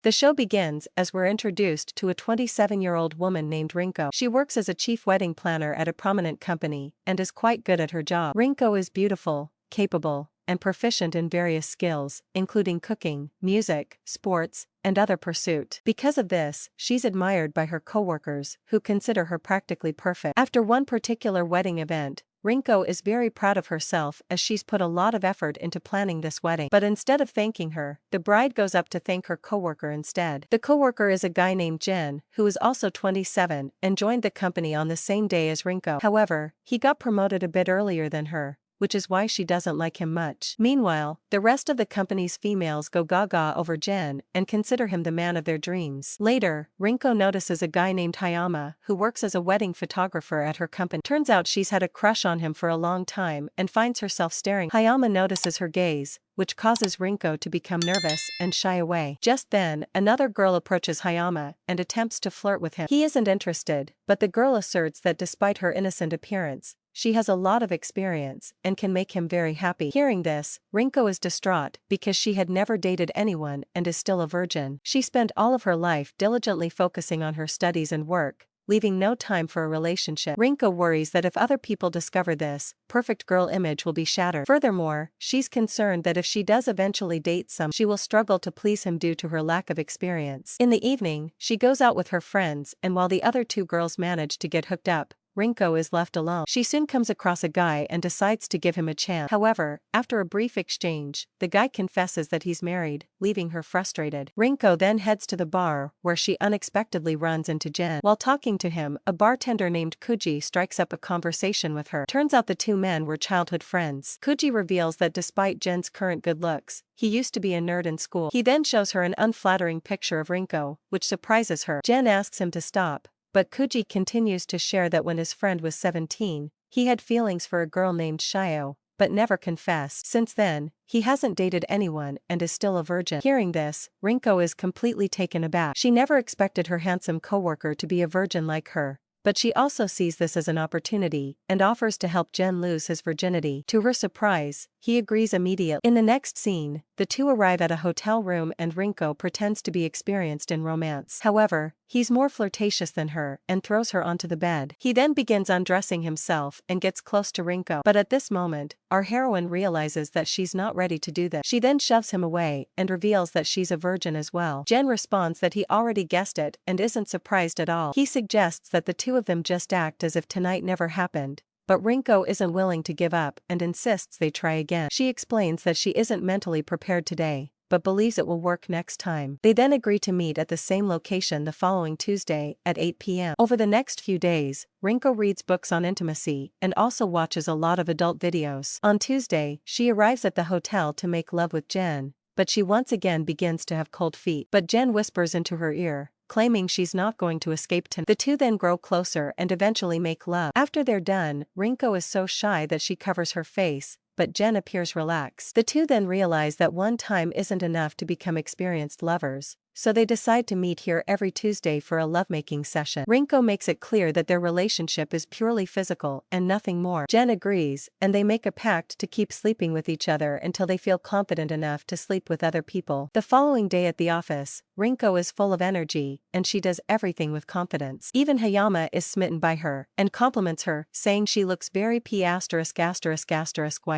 The show begins as we're introduced to a 27-year-old woman named Rinko. She works as a chief wedding planner at a prominent company and is quite good at her job. Rinko is beautiful, capable, and proficient in various skills, including cooking, music, sports, and other pursuit. Because of this, she's admired by her coworkers, who consider her practically perfect. After one particular wedding event, Rinko is very proud of herself as she's put a lot of effort into planning this wedding. But instead of thanking her, the bride goes up to thank her coworker instead. The coworker is a guy named Jen, who is also 27 and joined the company on the same day as Rinko. However, he got promoted a bit earlier than her, which is why she doesn't like him much. Meanwhile, the rest of the company's females go gaga over Jen and consider him the man of their dreams. Later, Rinko notices a guy named Hayama who works as a wedding photographer at her company. Turns out she's had a crush on him for a long time and finds herself staring. Hayama notices her gaze, which causes Rinko to become nervous and shy away. Just then, another girl approaches Hayama and attempts to flirt with him. He isn't interested, but the girl asserts that despite her innocent appearance, she has a lot of experience and can make him very happy. Hearing this, Rinko is distraught because she had never dated anyone and is still a virgin. She spent all of her life diligently focusing on her studies and work, leaving no time for a relationship. Rinko worries that if other people discover this, perfect girl image will be shattered. Furthermore, she's concerned that if she does eventually date someone, she will struggle to please him due to her lack of experience. In the evening, she goes out with her friends, and while the other two girls manage to get hooked up, Rinko is left alone. She soon comes across a guy and decides to give him a chance. However, after a brief exchange, the guy confesses that he's married, leaving her frustrated. Rinko then heads to the bar, where she unexpectedly runs into Jen. While talking to him, a bartender named Kuji strikes up a conversation with her. Turns out the two men were childhood friends. Kuji reveals that despite Jen's current good looks, he used to be a nerd in school. He then shows her an unflattering picture of Rinko, which surprises her. Jen asks him to stop, but Kuji continues to share that when his friend was 17, he had feelings for a girl named Shio, but never confessed. Since then, he hasn't dated anyone and is still a virgin. Hearing this, Rinko is completely taken aback. She never expected her handsome coworker to be a virgin like her, but she also sees this as an opportunity and offers to help Jen lose his virginity. To her surprise, he agrees immediately. In the next scene, the two arrive at a hotel room and Rinko pretends to be experienced in romance. However, he's more flirtatious than her and throws her onto the bed. He then begins undressing himself and gets close to Rinko. But at this moment, our heroine realizes that she's not ready to do this. She then shoves him away and reveals that she's a virgin as well. Jen responds that he already guessed it and isn't surprised at all. He suggests that the two of them just act as if tonight never happened, but Rinko isn't willing to give up and insists they try again. She explains that she isn't mentally prepared today, but believes it will work next time. They then agree to meet at the same location the following Tuesday at 8 p.m. Over the next few days, Rinko reads books on intimacy and also watches a lot of adult videos. On Tuesday, she arrives at the hotel to make love with Jen, but she once again begins to have cold feet. But Jen whispers into her ear, claiming she's not going to escape tonight. The two then grow closer and eventually make love. After they're done, Rinko is so shy that she covers her face, but Jen appears relaxed. The two then realize that one time isn't enough to become experienced lovers, so they decide to meet here every Tuesday for a lovemaking session. Rinko makes it clear that their relationship is purely physical and nothing more. Jen agrees, and they make a pact to keep sleeping with each other until they feel confident enough to sleep with other people. The following day at the office, Rinko is full of energy, and she does everything with confidence. Even Hayama is smitten by her, and compliments her, saying she looks very P***y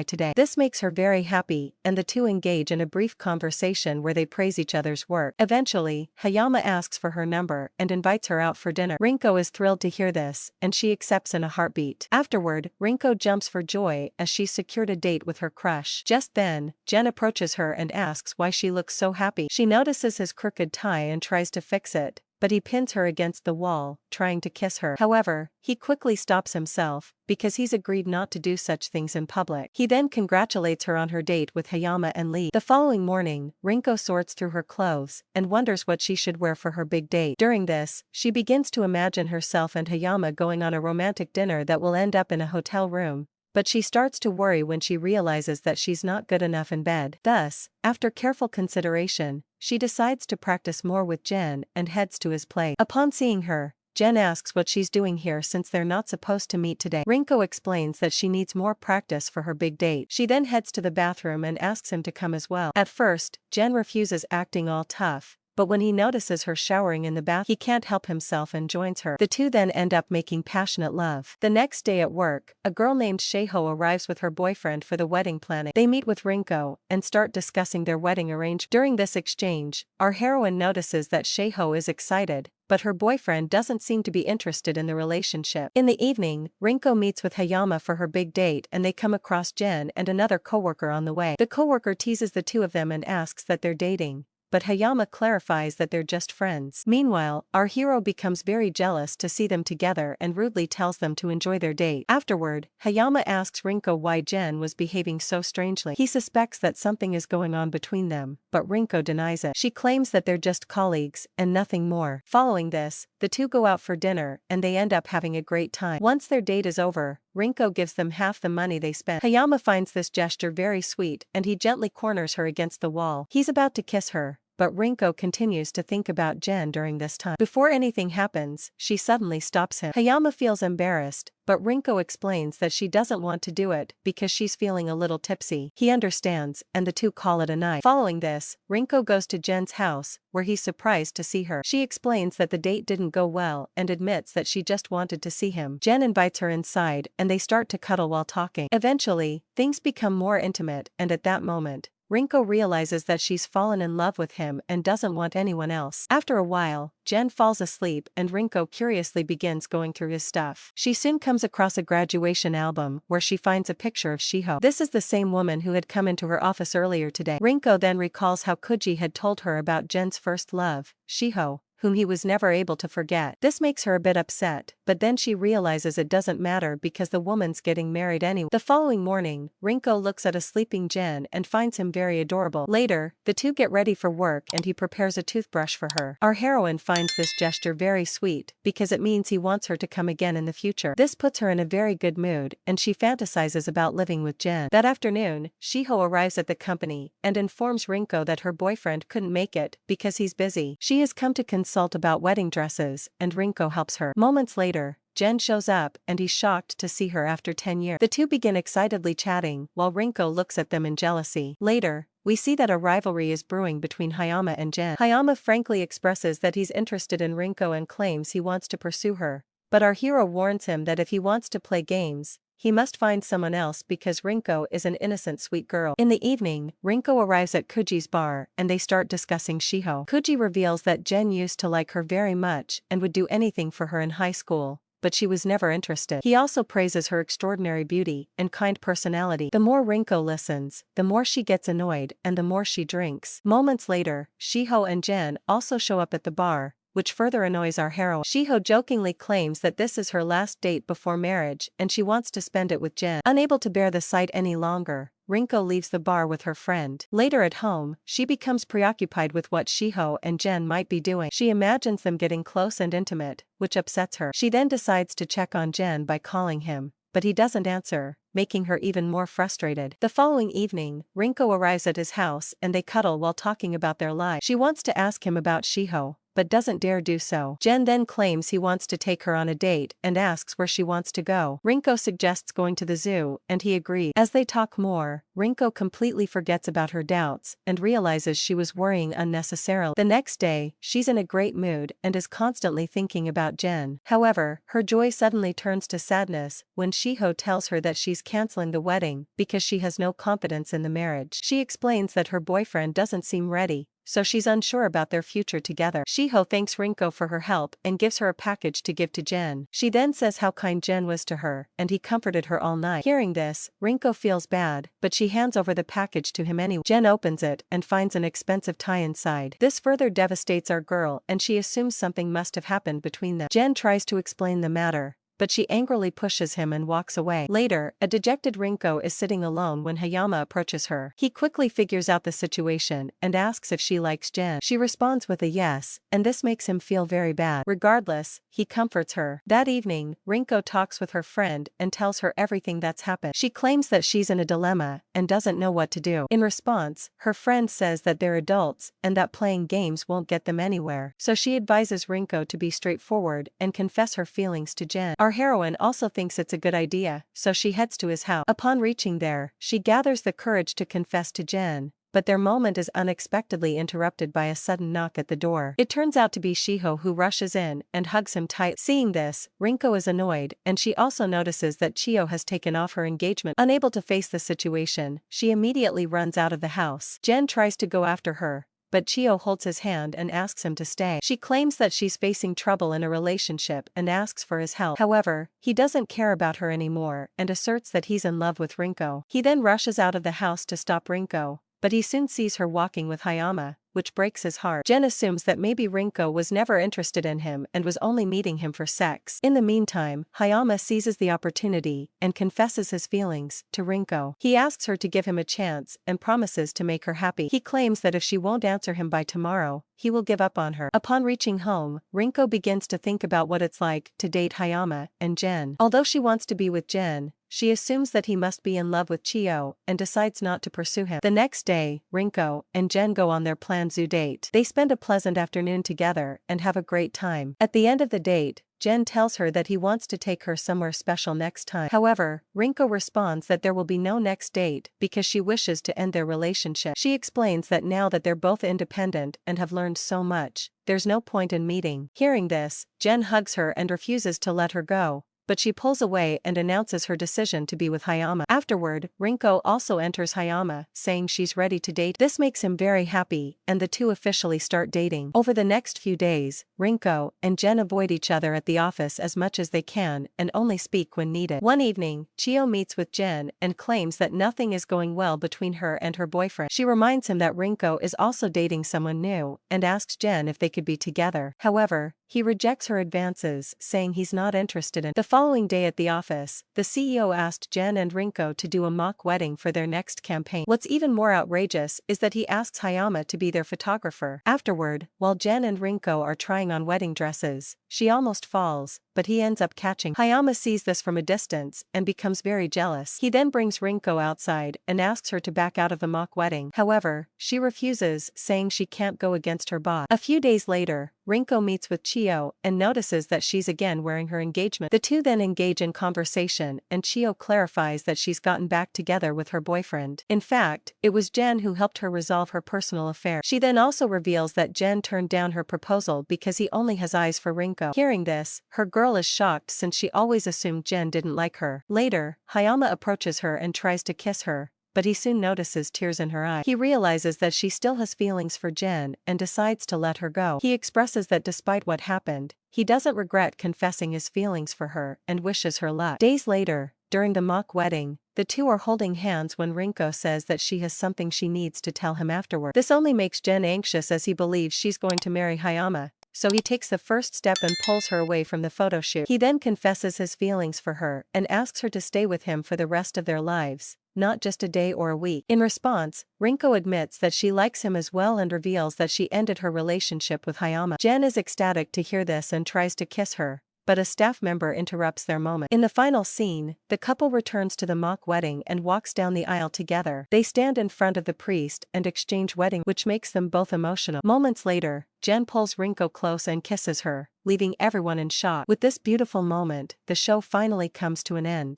today. This makes her very happy, and the two engage in a brief conversation where they praise each other's work. Eventually, Hayama asks for her number and invites her out for dinner. Rinko is thrilled to hear this, and she accepts in a heartbeat. Afterward, Rinko jumps for joy as she's secured a date with her crush. Just then, Jen approaches her and asks why she looks so happy. She notices his crooked tie and tries to fix it, but he pins her against the wall, trying to kiss her. However, he quickly stops himself, because he's agreed not to do such things in public. He then congratulates her on her date with Hayama and leaves. The following morning, Rinko sorts through her clothes and wonders what she should wear for her big date. During this, she begins to imagine herself and Hayama going on a romantic dinner that will end up in a hotel room, but she starts to worry when she realizes that she's not good enough in bed. Thus, after careful consideration, she decides to practice more with Jen and heads to his place. Upon seeing her, Jen asks what she's doing here since they're not supposed to meet today. Rinko explains that she needs more practice for her big date. She then heads to the bathroom and asks him to come as well. At first, Jen refuses, acting all tough, but when he notices her showering in the bath, he can't help himself and joins her. The two then end up making passionate love. The next day at work, a girl named Sheiho arrives with her boyfriend for the wedding planning. They meet with Rinko and start discussing their wedding arrangement. During this exchange, our heroine notices that Sheiho is excited, but her boyfriend doesn't seem to be interested in the relationship. In the evening, Rinko meets with Hayama for her big date and they come across Jen and another coworker on the way. The coworker teases the two of them and asks that they're dating, but Hayama clarifies that they're just friends. Meanwhile, our hero becomes very jealous to see them together and rudely tells them to enjoy their date. Afterward, Hayama asks Rinko why Jen was behaving so strangely. He suspects that something is going on between them, but Rinko denies it. She claims that they're just colleagues and nothing more. Following this, the two go out for dinner and they end up having a great time. Once their date is over, Rinko gives them half the money they spent. Hayama finds this gesture very sweet and he gently corners her against the wall. He's about to kiss her, but Rinko continues to think about Jen during this time. Before anything happens, she suddenly stops him. Hayama feels embarrassed, but Rinko explains that she doesn't want to do it because she's feeling a little tipsy. He understands, and the two call it a night. Following this, Rinko goes to Jen's house, where he's surprised to see her. She explains that the date didn't go well and admits that she just wanted to see him. Jen invites her inside and they start to cuddle while talking. Eventually, things become more intimate, and at that moment, Rinko realizes that she's fallen in love with him and doesn't want anyone else. After a while, Jen falls asleep and Rinko curiously begins going through his stuff. She soon comes across a graduation album where she finds a picture of Shiho. This is the same woman who had come into her office earlier today. Rinko then recalls how Kuji had told her about Jen's first love, Shiho, whom he was never able to forget. This makes her a bit upset, but then she realizes it doesn't matter because the woman's getting married anyway. The following morning, Rinko looks at a sleeping Jen and finds him very adorable. Later, the two get ready for work and he prepares a toothbrush for her. Our heroine finds this gesture very sweet because it means he wants her to come again in the future. This puts her in a very good mood and she fantasizes about living with Jen. That afternoon, Shiho arrives at the company and informs Rinko that her boyfriend couldn't make it because he's busy. She has come to consult about wedding dresses and Rinko helps her. Moments later, Jen shows up and he's shocked to see her after 10 years. The two begin excitedly chatting while Rinko looks at them in jealousy. Later, we see that a rivalry is brewing between Hayama and Jen. Hayama frankly expresses that he's interested in Rinko and claims he wants to pursue her, but our hero warns him that if he wants to play games, he must find someone else because Rinko is an innocent sweet girl. In the evening, Rinko arrives at Kuji's bar and they start discussing Shiho. Kuji reveals that Jen used to like her very much and would do anything for her in high school, but she was never interested. He also praises her extraordinary beauty and kind personality. The more Rinko listens, the more she gets annoyed and the more she drinks. Moments later, Shiho and Jen also show up at the bar, which further annoys our hero. Shiho jokingly claims that this is her last date before marriage and she wants to spend it with Jen. Unable to bear the sight any longer, Rinko leaves the bar with her friend. Later at home, she becomes preoccupied with what Shiho and Jen might be doing. She imagines them getting close and intimate, which upsets her. She then decides to check on Jen by calling him, but he doesn't answer, making her even more frustrated. The following evening, Rinko arrives at his house and they cuddle while talking about their lives. She wants to ask him about Shiho, but doesn't dare do so. Jen then claims he wants to take her on a date and asks where she wants to go. Rinko suggests going to the zoo and he agrees. As they talk more, Rinko completely forgets about her doubts and realizes she was worrying unnecessarily. The next day, she's in a great mood and is constantly thinking about Jen. However, her joy suddenly turns to sadness when Shiho tells her that she's canceling the wedding because she has no confidence in the marriage. She explains that her boyfriend doesn't seem ready, so she's unsure about their future together. Shiho thanks Rinko for her help and gives her a package to give to Jen. She then says how kind Jen was to her and he comforted her all night. Hearing this, Rinko feels bad, but she hands over the package to him anyway. Jen opens it and finds an expensive tie inside. This further devastates our girl and she assumes something must have happened between them. Jen tries to explain the matter, but she angrily pushes him and walks away. Later, a dejected Rinko is sitting alone when Hayama approaches her. He quickly figures out the situation and asks if she likes Jen. She responds with a yes, and this makes him feel very bad. Regardless, he comforts her. That evening, Rinko talks with her friend and tells her everything that's happened. She claims that she's in a dilemma and doesn't know what to do. In response, her friend says that they're adults and that playing games won't get them anywhere. So she advises Rinko to be straightforward and confess her feelings to Jen. Our heroine also thinks it's a good idea, so she heads to his house. Upon reaching there, she gathers the courage to confess to Jen, but their moment is unexpectedly interrupted by a sudden knock at the door. It turns out to be Shiho, who rushes in and hugs him tight. Seeing this, Rinko is annoyed, and she also notices that Chio has taken off her engagement. Unable to face the situation, she immediately runs out of the house. Jen tries to go after her, but Chio holds his hand and asks him to stay. She claims that she's facing trouble in a relationship and asks for his help. However, he doesn't care about her anymore and asserts that he's in love with Rinko. He then rushes out of the house to stop Rinko, but he soon sees her walking with Hayama, which breaks his heart. Jen assumes that maybe Rinko was never interested in him and was only meeting him for sex. In the meantime, Hayama seizes the opportunity and confesses his feelings to Rinko. He asks her to give him a chance and promises to make her happy. He claims that if she won't answer him by tomorrow, he will give up on her. Upon reaching home, Rinko begins to think about what it's like to date Hayama and Jen. Although she wants to be with Jen, she assumes that he must be in love with Chio and decides not to pursue him. The next day, Rinko and Jen go on their planned zoo date. They spend a pleasant afternoon together and have a great time. At the end of the date, Jen tells her that he wants to take her somewhere special next time. However, Rinko responds that there will be no next date because she wishes to end their relationship. She explains that now that they're both independent and have learned so much, there's no point in meeting. Hearing this, Jen hugs her and refuses to let her go, but she pulls away and announces her decision to be with Hayama. Afterward, Rinko also enters Hayama, saying she's ready to date. This makes him very happy, and the two officially start dating. Over the next few days, Rinko and Jen avoid each other at the office as much as they can and only speak when needed. One evening, Chio meets with Jen and claims that nothing is going well between her and her boyfriend. She reminds him that Rinko is also dating someone new and asks Jen if they could be together. However, he rejects her advances, saying he's not interested in. The following day at the office, the CEO asked Jen and Rinko to do a mock wedding for their next campaign. What's even more outrageous is that he asks Hayama to be their photographer. Afterward, while Jen and Rinko are trying on wedding dresses, she almost falls, but he ends up catching. Hayama sees this from a distance and becomes very jealous. He then brings Rinko outside and asks her to back out of the mock wedding. However, she refuses, saying she can't go against her boss. A few days later, Rinko meets with Chio and notices that she's again wearing her engagement. The two then engage in conversation and Chio clarifies that she's gotten back together with her boyfriend. In fact, it was Jen who helped her resolve her personal affair. She then also reveals that Jen turned down her proposal because he only has eyes for Rinko. Hearing this, her girl is shocked since she always assumed Jen didn't like her. Later, Hayama approaches her and tries to kiss her, but he soon notices tears in her eyes. He realizes that she still has feelings for Jen and decides to let her go. He expresses that despite what happened, he doesn't regret confessing his feelings for her and wishes her luck. Days later, during the mock wedding, the two are holding hands when Rinko says that she has something she needs to tell him afterward. This only makes Jen anxious as he believes she's going to marry Hayama, so he takes the first step and pulls her away from the photo shoot. He then confesses his feelings for her and asks her to stay with him for the rest of their lives, not just a day or a week. In response, Rinko admits that she likes him as well and reveals that she ended her relationship with Hayama. Jen is ecstatic to hear this and tries to kiss her, but a staff member interrupts their moment. In the final scene, the couple returns to the mock wedding and walks down the aisle together. They stand in front of the priest and exchange wedding, which makes them both emotional. Moments later, Jen pulls Rinko close and kisses her, leaving everyone in shock. With this beautiful moment, the show finally comes to an end.